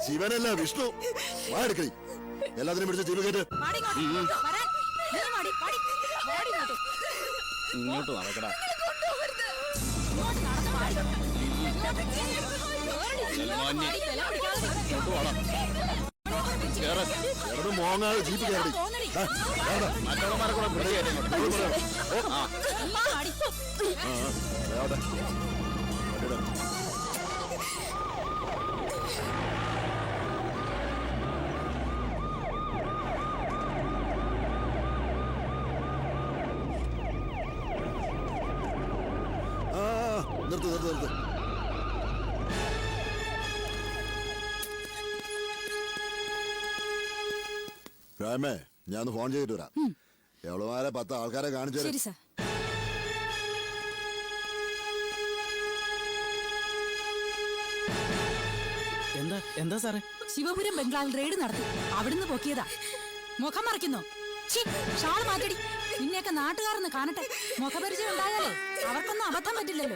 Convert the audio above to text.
ശിവനല്ല വിഷ്ണു. എടുക്കണി എല്ലാത്തിനും പിടിച്ച ജീവ കേട്ട് ഇങ്ങോട്ട് നടക്കടാ. മോങ്ങാതെ ജീപ്പ് കയറി മറ്റവന്മാരെ കൂടെ നിർത്ത് നിർത്ത് നിർത്ത്. രാമേ ഞാൻ ഒന്ന് ഫോൺ ചെയ്തിട്ട് വരാം. എവളുമാരെ 10 ആൾക്കാരെ കാണിച്ചു തരാം. എന്താ എന്താ സാറേ? ശിവപുരം ബംഗ്ലാവിൽ റെയ്ഡ് നടത്തി. അവിടുന്ന് പൊക്കിയതാ. മുഖം മറയ്ക്കുന്നു. ഷാൾ മാറ്റടി. നിന്നെയൊക്കെ നാട്ടുകാരെന്ന് കാണട്ടെ. മുഖപരിചയം ഉണ്ടായാലേ അവർക്കൊന്നും അബദ്ധം പറ്റില്ലല്ലോ.